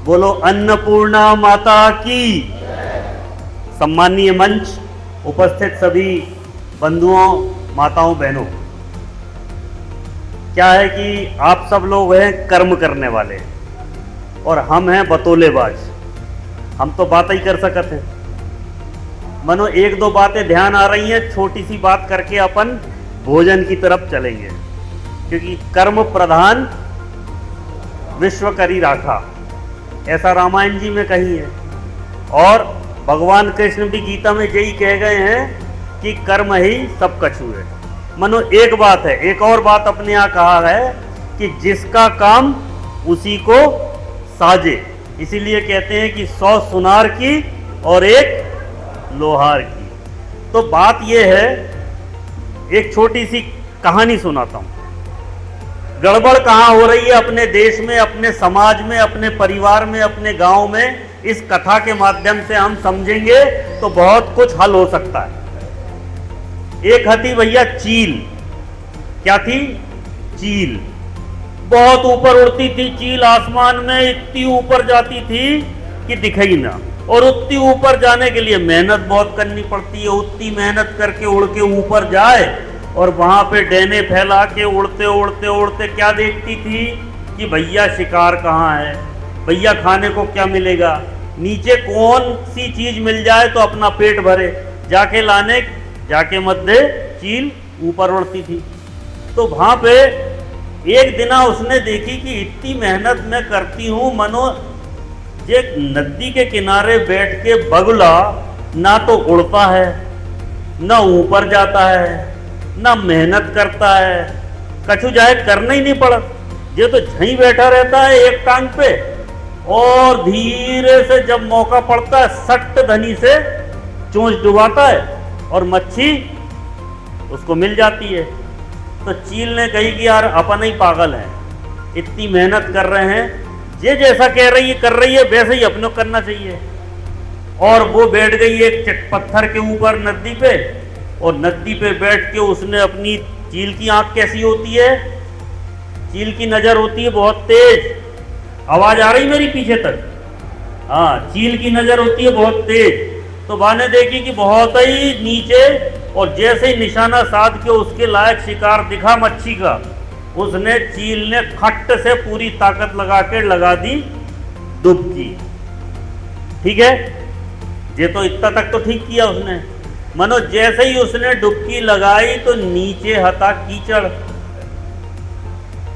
बोलो अन्नपूर्णा माता की। सम्मानीय मंच, उपस्थित सभी बंधुओं, माताओं, बहनों, क्या है कि आप सब लोग हैं कर्म करने वाले और हम हैं बतौलेबाज। हम तो बात ही कर सकते हैं, मनो एक दो बातें ध्यान आ रही हैं, छोटी सी बात करके अपन भोजन की तरफ चलेंगे, क्योंकि कर्म प्रधान विश्व करी राखा, ऐसा रामायण जी में कही है। और भगवान कृष्ण भी गीता में यही कह गए हैं कि कर्म ही सब कछु है। मनो एक बात है, एक और बात अपने यहाँ कहा है कि जिसका काम उसी को साजे, इसीलिए कहते हैं कि 100 सुनार की और 1 लोहार की। तो बात यह है, एक छोटी सी कहानी सुनाता हूं। गड़बड़ कहाँ हो रही है अपने देश में, अपने समाज में, अपने परिवार में, अपने गांव में, इस कथा के माध्यम से हम समझेंगे तो बहुत कुछ हल हो सकता है। एक थी भैया चील। क्या थी? चील। बहुत ऊपर उड़ती थी चील, आसमान में इतनी ऊपर जाती थी कि दिखे ही ना। और उतनी ऊपर जाने के लिए मेहनत बहुत करनी पड़ती है। उतनी मेहनत करके उड़ के ऊपर जाए और वहां पे डेने फैला के उड़ते उड़ते उड़ते क्या देखती थी कि भैया शिकार कहाँ है, भैया खाने को क्या मिलेगा, नीचे कौन सी चीज मिल जाए तो अपना पेट भरे, जाके मध्य चील ऊपर उड़ती थी। तो वहां पे एक दिना उसने देखी कि इतनी मेहनत मैं करती हूं, मनो एक नदी के किनारे बैठ के बगुला ना तो उड़ता है, ना ऊपर जाता है, ना मेहनत करता है, कछु जाए करना ही नहीं पड़ा। ये तो झहीं बैठा रहता है एक टांग पे, और धीरे से जब मौका पड़ता है सट्ट धनी से चोंच डुबाता है और मच्छी उसको मिल जाती है। तो चील ने कही कि यार अपन ही पागल हैं, इतनी मेहनत कर रहे हैं, ये जैसा कह रही है कर रही है वैसे ही अपने को करना चाहिए। और वो बैठ गई एक पत्थर के ऊपर नदी पे, और नदी पे बैठ के उसने अपनी, चील की आंख कैसी होती है, चील की नजर होती है बहुत तेज। आवाज आ रही मेरी पीछे तक? हाँ, चील की नजर होती है बहुत तेज। तो बाने देखी कि बहुत ही नीचे, और जैसे ही निशाना साध के उसके लायक शिकार दिखा मच्छी का, उसने, चील ने खट्ट से पूरी ताकत लगा दी डुबकी। ठीक है, ये तो इतना तक तो ठीक किया उसने। मनो जैसे ही उसने डुबकी लगाई तो नीचे हता कीचड़,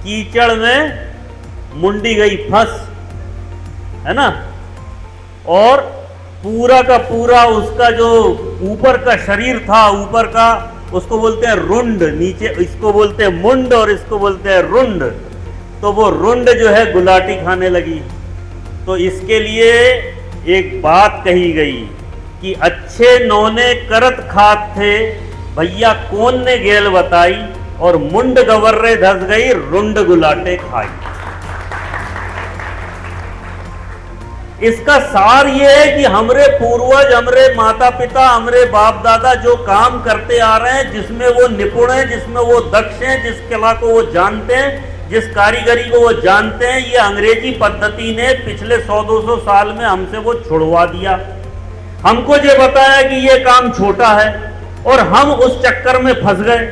कीचड़ में मुंडी गई फंस, है ना। और पूरा का पूरा उसका जो ऊपर का शरीर था, ऊपर का, उसको बोलते हैं रुंड, नीचे इसको बोलते हैं मुंड और इसको बोलते हैं रुंड। तो वो रुंड जो है गुलाटी खाने लगी। तो इसके लिए एक बात कही गई कि अच्छे नौने करत खात थे, भैया कौन ने गेल बताई, और मुंड गवर्रे धस गई, रुंड गुलाटे खाई। इसका सार ये है कि हमरे पूर्वज, हमरे माता पिता, हमरे बाप दादा जो काम करते आ रहे हैं, जिसमें वो निपुण हैं, जिसमें वो दक्ष हैं, जिस कला को वो जानते हैं, जिस कारीगरी को वो जानते हैं, ये अंग्रेजी पद्धति ने पिछले 100-200 साल में हमसे वो छुड़वा दिया। हमको ये बताया कि ये काम छोटा है, और हम उस चक्कर में फंस गए।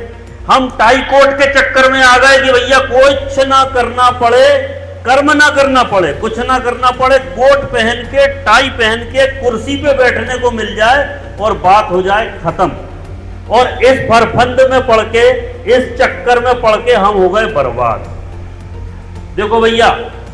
हम टाई कोट के चक्कर में आ गए कि भैया कुछ ना करना पड़े, कर्म ना करना पड़े, कुछ ना करना पड़े, कोट पहन के, टाई पहन के कुर्सी पे बैठने को मिल जाए और बात हो जाए खत्म। और इस फरफंद में पड़ के, इस चक्कर में पड़ के हम हो गए बर्बाद। देखो भैया,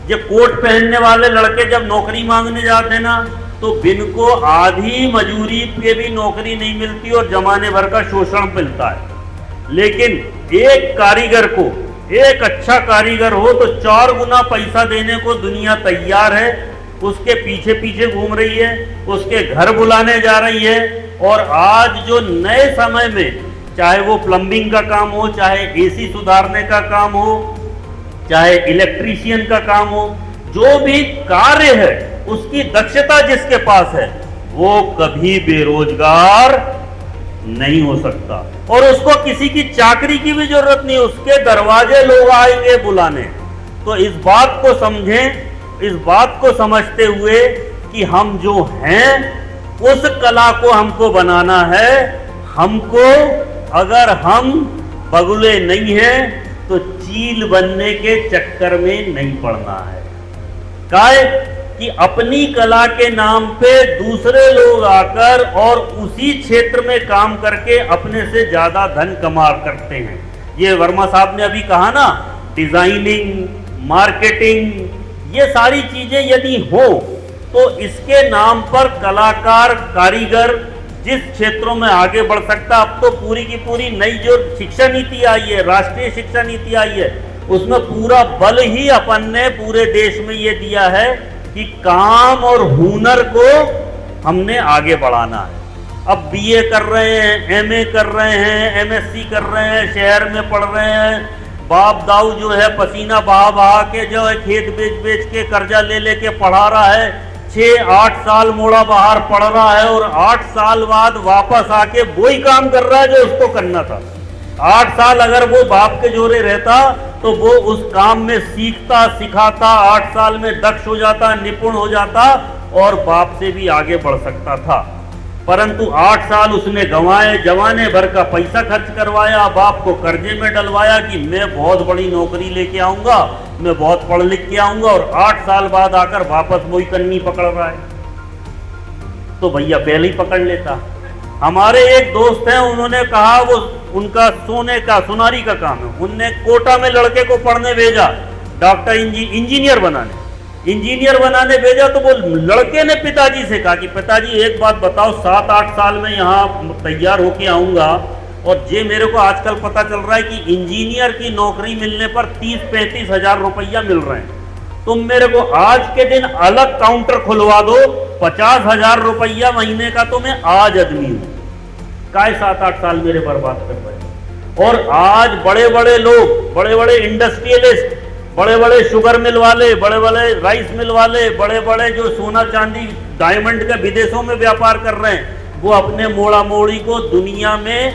ये कोट पहनने वाले लड़के जब नौकरी मांगने जाते ना, तो बिन को आधी मजूरी पे भी नौकरी नहीं मिलती और जमाने भर का शोषण मिलता है। लेकिन एक कारीगर को, एक अच्छा कारीगर हो तो 4 गुना पैसा देने को दुनिया तैयार है। उसके पीछे पीछे घूम रही है, उसके घर बुलाने जा रही है। और आज जो नए समय में, चाहे वो प्लम्बिंग का काम हो, चाहे एसी सुधारने का काम हो, चाहे इलेक्ट्रीशियन का काम हो, जो भी कार्य है उसकी दक्षता जिसके पास है वो कभी बेरोजगार नहीं हो सकता, और उसको किसी की चाकरी की भी जरूरत नहीं, उसके दरवाजे लोग आएंगे बुलाने। तो इस बात को समझें, इस बात को समझते हुए कि हम जो हैं उस कला को हमको बनाना है। हमको अगर हम बगुले नहीं हैं तो चील बनने के चक्कर में नहीं पड़ना है। काहे कि अपनी कला के नाम पे दूसरे लोग आकर और उसी क्षेत्र में काम करके अपने से ज्यादा धन कमा करते हैं। ये वर्मा साहब ने अभी कहा ना, डिजाइनिंग, मार्केटिंग, ये सारी चीजें यदि हो तो इसके नाम पर कलाकार, कारीगर जिस क्षेत्रों में आगे बढ़ सकता। अब तो पूरी की पूरी नई जो शिक्षा नीति आई है, राष्ट्रीय शिक्षा नीति आई है, उसमें पूरा बल ही अपन ने पूरे देश में ये दिया है कि काम और हुनर को हमने आगे बढ़ाना है। अब बीए कर रहे हैं, एमए कर रहे हैं, एमएससी कर रहे हैं, शहर में पढ़ रहे हैं, बाप दाऊ जो है पसीना बहा बहा के जो है खेत बेच बेच के कर्जा ले लेके पढ़ा रहा है, 6-8 साल मोड़ा बाहर पढ़ रहा है और 8 साल बाद वापस आके वही काम कर रहा है जो उसको करना था। 8 साल अगर वो बाप के जोरे रहता तो वो उस काम में सीखता, सिखाता, 8 साल में दक्ष हो जाता, निपुण हो जाता और बाप से भी आगे बढ़ सकता था। परंतु 8 साल उसने गंवाए, जवाने भर का पैसा खर्च करवाया, बाप को कर्जे में डलवाया कि मैं बहुत बड़ी नौकरी लेके आऊंगा, मैं बहुत पढ़ लिख के आऊंगा, और 8 साल बाद आकर वापस वही कन्नी पकड़ रहा है। तो भैया पहले ही पकड़ लेता। हमारे एक दोस्त हैं, उन्होंने कहा वो उनका सोने का सुनारी का काम है, उनने कोटा में लड़के को पढ़ने भेजा, डॉक्टर इंजीनियर बनाने भेजा। तो वो लड़के ने पिताजी से कहा कि पिताजी एक बात बताओ, 7-8 साल में यहाँ तैयार होके आऊंगा और ये मेरे को आजकल पता चल रहा है कि इंजीनियर की नौकरी मिलने पर 30-35 हजार रुपया मिल रहे हैं, तुम मेरे को आज के दिन अलग काउंटर खुलवा दो, 50 हजार रुपया महीने का, तो मैं आज आदमी हूं। काय 7-8 साल मेरे बर्बाद कर रहे हैं। और आज बड़े बड़े लोग, बड़े बड़े इंडस्ट्रियलिस्ट, बड़े बड़े शुगर मिल वाले, बड़े बड़े राइस मिल वाले, बड़े बड़े जो सोना चांदी डायमंड का विदेशों में व्यापार कर रहे हैं, वो अपने मोड़ा मोड़ी को दुनिया में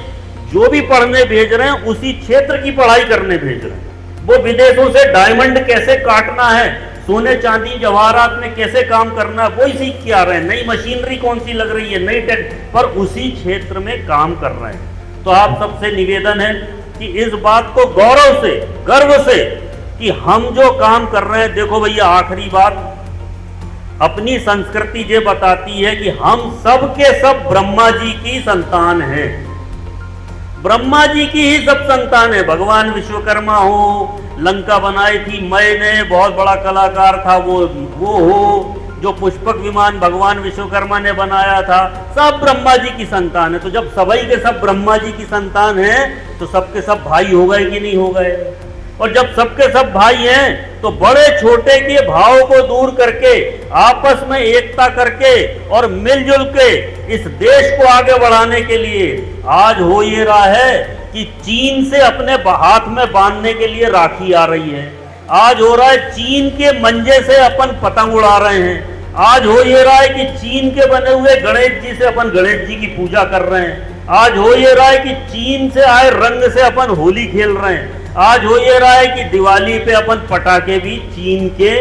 जो भी पढ़ने भेज रहे हैं उसी क्षेत्र की पढ़ाई करने भेज रहे हैं। वो विदेशों से डायमंड कैसे काटना है, सोने चांदी जवाहरात में कैसे काम करना है, वही सीख के आ रहे हैं। नई मशीनरी कौन सी लग रही है, नई टेक, पर उसी क्षेत्र में काम कर रहे हैं। तो आप सबसे निवेदन है कि इस बात को गौरव से, गर्व से, कि हम जो काम कर रहे हैं, देखो भैया आखिरी बात, अपनी संस्कृति ये बताती है कि हम सब के सब ब्रह्मा जी की संतान हैं। ब्रह्मा जी की ही सब संतान है। भगवान विश्वकर्मा हो, लंका बनाई थी मैंने, बहुत बड़ा कलाकार था वो हो, जो पुष्पक विमान भगवान विश्वकर्मा ने बनाया था, सब ब्रह्मा जी की संतान है। तो जब सभी के सब ब्रह्मा जी की संतान हैं तो सबके सब भाई हो गए कि नहीं हो गए? और जब सबके सब भाई हैं तो बड़े छोटे के भाव को दूर करके, आपस में एकता करके और मिलजुल के इस देश को आगे बढ़ाने के लिए आज हो ये रहा है कि चीन से अपने हाथ में बांधने के लिए राखी आ रही है। आज हो रहा है चीन के मंजे से अपन पतंग उड़ा रहे हैं। आज हो ये रहा है कि चीन के बने हुए गणेश जी से अपन गणेश जी की पूजा कर रहे हैं। आज हो ये रहा है कि चीन से आए रंग से अपन होली खेल रहे हैं। आज हो ये रहा है कि दिवाली पे अपन पटाखे भी चीन के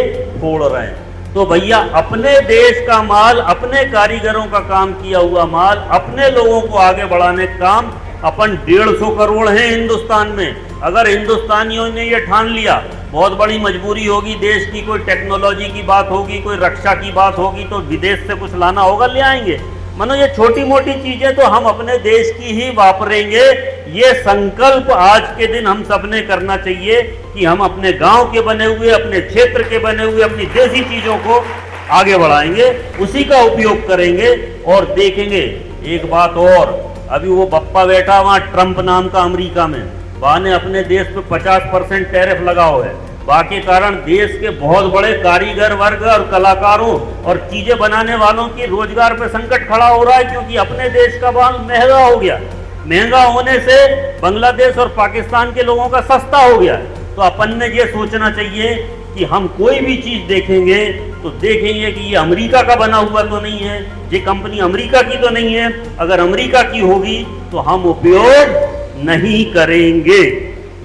फोड़ रहे हैं। तो भैया अपने देश का माल, अपने कारीगरों का काम किया हुआ माल, अपने लोगों को आगे बढ़ाने का काम अपन 150 करोड़ हैं हिंदुस्तान में। अगर हिंदुस्तानियों ने ये ठान लिया, बहुत बड़ी मजबूरी होगी देश की, कोई टेक्नोलॉजी की बात होगी, कोई रक्षा की बात होगी, तो विदेश से कुछ लाना होगा, ले आएंगे। मानो ये छोटी मोटी चीजें तो हम अपने देश की ही वापरेंगे। ये संकल्प आज के दिन हम सबने करना चाहिए कि हम अपने गांव के बने हुए, अपने क्षेत्र के बने हुए, अपनी देसी चीजों को आगे बढ़ाएंगे, उसी का उपयोग करेंगे। और देखेंगे एक बात और, अभी वो बप्पा बैठा वहां ट्रंप नाम का अमेरिका में, वहां ने अपने देश पे 50% टैरिफ लगा हुआ है। बाकी कारण देश के बहुत बड़े कारीगर वर्ग और कलाकारों और चीजें बनाने वालों की रोजगार पे संकट खड़ा हो रहा है, क्योंकि अपने देश का माल महंगा हो गया। महंगा होने से बांग्लादेश और पाकिस्तान के लोगों का सस्ता हो गया। तो अपन ने ये सोचना चाहिए कि हम कोई भी चीज देखेंगे तो देखेंगे कि ये अमेरिका का बना हुआ तो नहीं है, ये कंपनी अमेरिका की तो नहीं है। अगर अमेरिका की होगी तो हम उपयोग नहीं करेंगे।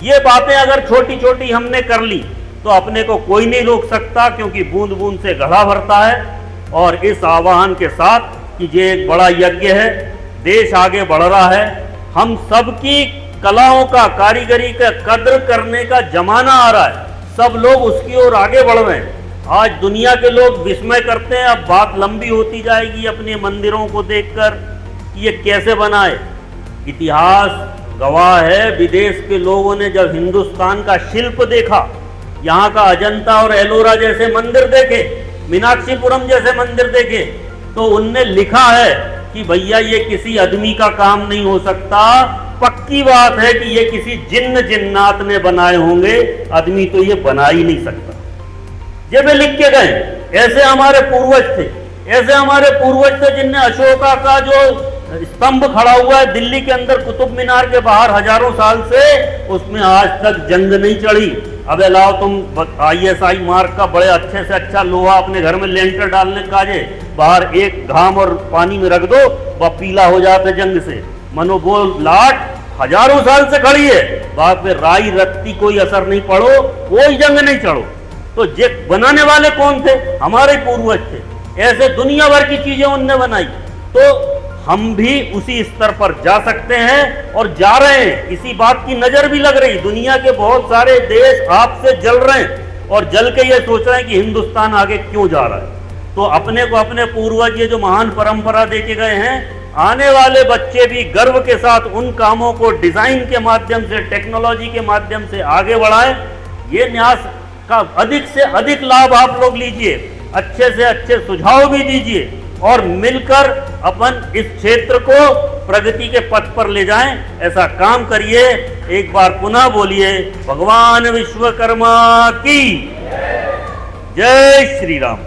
ये बातें अगर छोटी छोटी हमने कर ली तो अपने को कोई नहीं रोक सकता, क्योंकि बूंद बूंद से घड़ा भरता है। और इस आह्वान के साथ कि ये एक बड़ा यज्ञ है, देश आगे बढ़ रहा है, हम सबकी कलाओं का, कारीगरी का कद्र करने का जमाना आ रहा है, सब लोग उसकी ओर आगे बढ़ रहे हैं। आज दुनिया के लोग विस्मय करते हैं, अब बात लंबी होती जाएगी अपने मंदिरों को देखकर कि ये कैसे बना है। इतिहास गवाह है, विदेश के लोगों ने जब हिंदुस्तान का शिल्प देखा, यहाँ का अजंता और एलोरा जैसे मंदिर देखे, मीनाक्षीपुरम जैसे मंदिर देखे, तो उनने लिखा है कि भैया ये किसी आदमी का काम नहीं हो सकता, पक्की बात है कि ये किसी जिन्न जिन्नात ने बनाए होंगे, आदमी तो ये बना ही नहीं सकता। ये वे लिख के गए, ऐसे हमारे पूर्वज थे, ऐसे हमारे पूर्वज थे जिनने अशोका का जो स्तंभ खड़ा हुआ है दिल्ली के अंदर कुतुब मीनार के बाहर हजारों साल से, उसमें आज तक जंग नहीं चढ़ी। अब लाओ तुम ISI मार्क का बड़े अच्छे से अच्छा लोहा अपने घर में लेंटर डालने का जे, बाहर एक घाम और पानी में रख दो, वह पीला हो जाता है जंग से। मनो वो लाट हजारों साल से खड़ी है, वहां पे राई रत्ती कोई असर नहीं पड़ो, कोई जंग नहीं चढ़ो। तो ये बनाने वाले कौन थे? हमारे पूर्वज थे। ऐसे दुनिया भर की चीजें उनने बनाई, तो हम भी उसी स्तर पर जा सकते हैं और जा रहे हैं। इसी बात की नजर भी लग रही, दुनिया के बहुत सारे देश आपसे जल रहे हैं और जल के ये सोच रहे हैं कि हिंदुस्तान आगे क्यों जा रहा है। तो अपने को अपने पूर्वज ये जो महान परंपरा देके गए हैं, आने वाले बच्चे भी गर्व के साथ उन कामों को डिजाइन के माध्यम से, टेक्नोलॉजी के माध्यम से आगे बढ़ाएं। ये न्यास का अधिक से अधिक लाभ आप लोग लीजिए, अच्छे से अच्छे सुझाव भी दीजिए और मिलकर अपन इस क्षेत्र को प्रगति के पथ पर ले जाएं। ऐसा काम करिए। एक बार पुनः बोलिए, भगवान विश्वकर्मा की जय श्री राम।